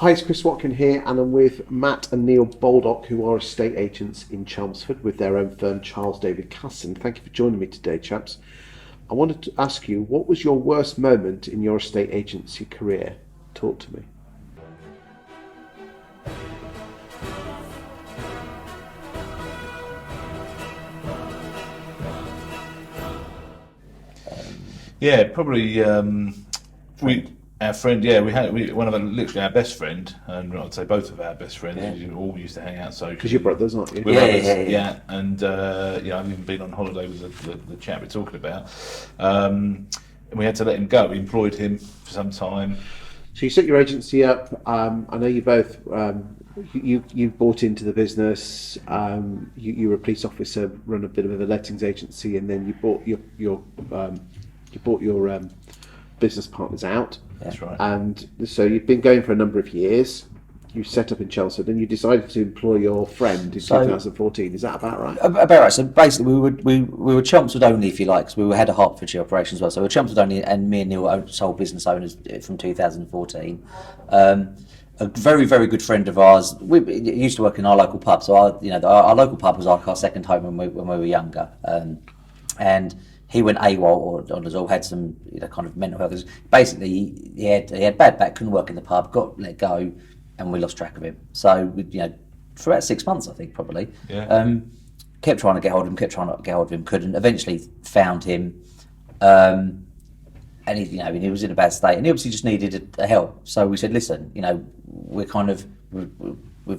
Hi, it's Chris Watkin here, and I'm with Matt and Neil Baldock, who are estate agents in Chelmsford with their own firm, Charles David Casson. Thank you for joining me today, chaps. I wanted to ask you, what was your worst moment in your estate agency career? Talk to me. Yeah, probably. Our friend, one of them, literally our best friend, and I'd say both of our best friends. Yeah. We all used to hang out socially. Because you're brothers, aren't you? We're Yeah, brothers, yeah. And I've even been on holiday with the chap we're talking about. And we had to let him go. We employed him for some time. So you set your agency up. I know you both. You bought into the business. You were a police officer, run a bit of a lettings agency, and then you bought your business partners out. That's right. And so you've been going for a number of years. You set up in Chelmsford, and you decided to employ your friend in 2014. Is that about right? About right. So basically, we were Chelmsford only, if you like, because we had a Hertfordshire operation as well. So we were Chelmsford only, and me and Neil were sole business owners from 2014. A very, very good friend of ours. We used to work in our local pub. So our local pub was like our second home when we were younger. And he went AWOL or us all, had some kind of mental health. Basically, he had bad back, couldn't work in the pub, got let go, and we lost track of him. So for about 6 months, I think probably. Yeah. Kept trying to get hold of him, couldn't. Eventually found him, and he was in a bad state, and he obviously just needed a help. So we said, listen, we've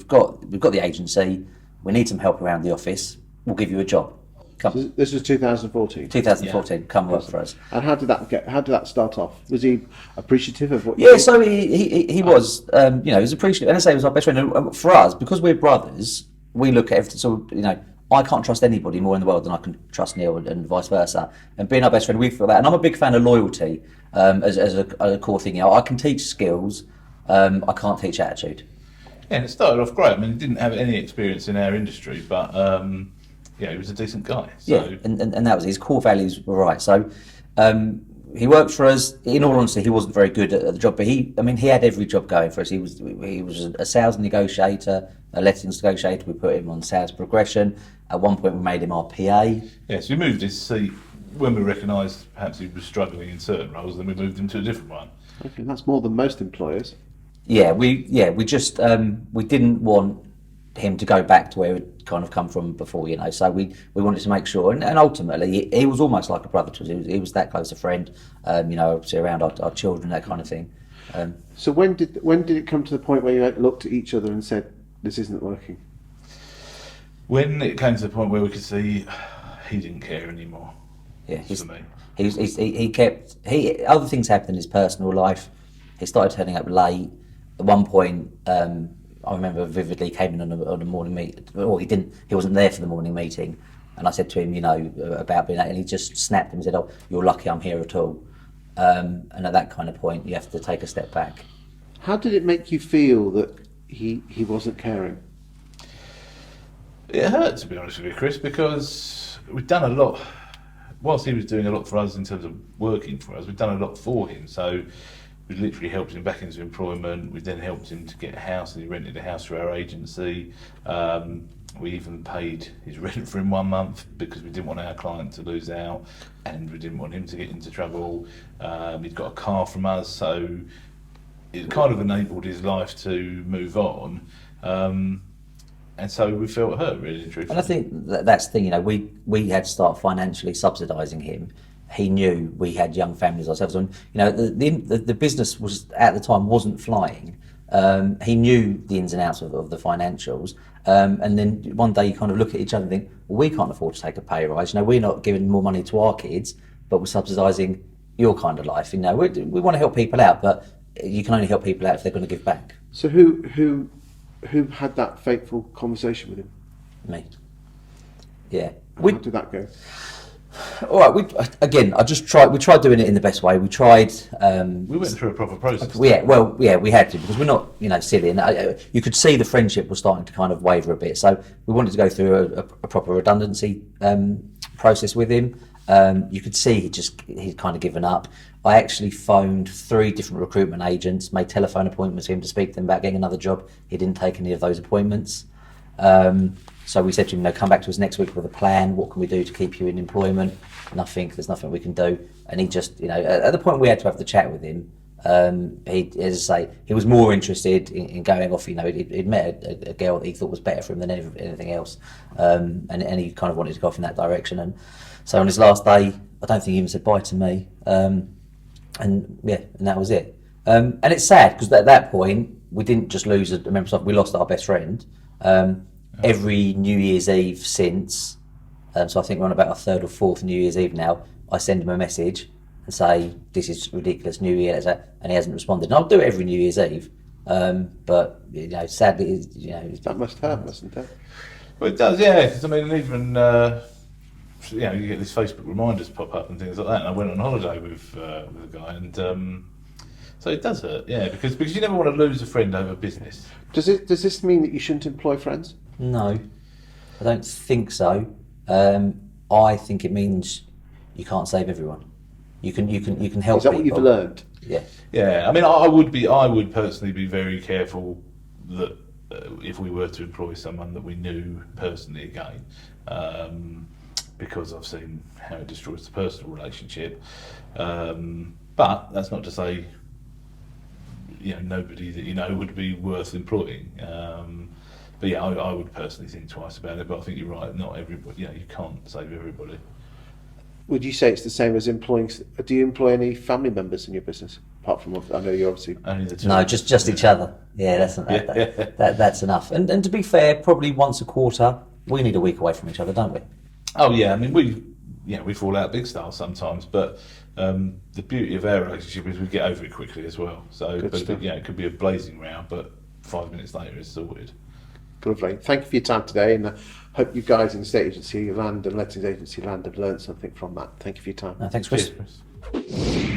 got the agency, we need some help around the office. We'll give you a job. Come. So this was 2014. 2014, come work for us. And how did that start off? Was he appreciative of what you Yeah, did? so he was, he was appreciative. And I say he was our best friend. And for us, because we're brothers, we look at everything. So, I can't trust anybody more in the world than I can trust Neil, and vice versa. And being our best friend, we feel that. And I'm a big fan of loyalty as a core thing. I can teach skills, I can't teach attitude. Yeah, and it started off great. I mean, he didn't have any experience in our industry, but he was a decent guy. So. Yeah, and that was his core values were right. So he worked for us. In all honesty, he wasn't very good at the job, but he had every job going for us. He was a sales negotiator, a lettings negotiator. We put him on sales progression. At one point, we made him our PA. Yes, we moved his seat when we recognised perhaps he was struggling in certain roles. Then we moved him to a different one. Okay, that's more than most employers. We just we didn't want him to go back to where he'd kind of come from before, so we wanted to make sure, and ultimately he was almost like a brother to us. He was that close a friend, obviously around our children, that kind of thing. So when did it come to the point where you looked at each other and said, this isn't working? When it came to the point where we could see he didn't care anymore. Yeah, for me. Other things happened in his personal life. He started turning up late. At one point, I remember vividly, he came in on a morning meeting, or he wasn't there for the morning meeting, and I said to him, about being that, and he just snapped and said, "Oh, you're lucky I'm here at all." And at that kind of point, you have to take a step back. How did it make you feel that he wasn't caring? It hurt, to be honest with you, Chris, because we'd done a lot. Whilst he was doing a lot for us in terms of working for us, we'd done a lot for him. So we literally helped him back into employment. We then helped him to get a house, and he rented a house through our agency. We even paid his rent for him 1 month because we didn't want our client to lose out, and we didn't want him to get into trouble. He'd got a car from us, so it kind of enabled his life to move on. And so we felt hurt, really and truthfully. And I think that's the thing, we had to start financially subsidising him. He knew we had young families ourselves, and the business was at the time wasn't flying. He knew the ins and outs of the financials, and then one day you kind of look at each other and think, well, we can't afford to take a pay rise. We're not giving more money to our kids, but we're subsidising your kind of life. We want to help people out, but you can only help people out if they're going to give back. So who had that fateful conversation with him? Me. Yeah. How did that go? All right. We tried doing it in the best way. We tried. We went through a proper process. We had to, because we're not silly. And you could see the friendship was starting to kind of waver a bit. So we wanted to go through a proper redundancy process with him. You could see he'd kind of given up. I actually phoned 3 different recruitment agents, made telephone appointments for him to speak to them about getting another job. He didn't take any of those appointments. So we said to him, come back to us next week with a plan. What can we do to keep you in employment? Nothing. There's nothing we can do. And he just, at the point we had to have the chat with him, he, as I say, he was more interested in going off. He'd met a girl that he thought was better for him than anything else, and he kind of wanted to go off in that direction. And so on his last day, I don't think he even said bye to me. And that was it. And it's sad because at that point we didn't just lose a member of staff; we lost our best friend. Every New Year's Eve since, so I think we're on about our 3rd or 4th New Year's Eve now. I send him a message and say, "This is ridiculous, New Year," and he hasn't responded. And I'll do it every New Year's Eve, but sadly, That must hurt, mustn't it? Well, it does, yeah. Because I mean, even you get these Facebook reminders pop up and things like that. And I went on holiday with a guy, and so it does hurt, yeah, because you never want to lose a friend over business. Does this mean that you shouldn't employ friends? No, I don't think so. I think it means you can't save everyone. You can help. Is that people. what you've learned? Yeah. Yeah, I mean, I would personally be very careful that if we were to employ someone that we knew personally again, because I've seen how it destroys the personal relationship. But that's not to say, nobody that would be worth employing. But yeah, I would personally think twice about it. But I think you're right. Not everybody. You can't save everybody. Would you say it's the same as employing? Do you employ any family members in your business apart from? I know you're obviously Only the two. No, just each other. Yeah, that's enough. And to be fair, probably once a quarter we need a week away from each other, don't we? Oh yeah, I mean we fall out big style sometimes, but the beauty of our relationship is we get over it quickly as well. So, it could be a blazing row, but 5 minutes later it's sorted. lovely. Thank you for your time today, and I hope you guys in the estate agency land and lettings agency land have learned something from that. Thank you for your time. No, thanks, Chris. Cheers, Chris.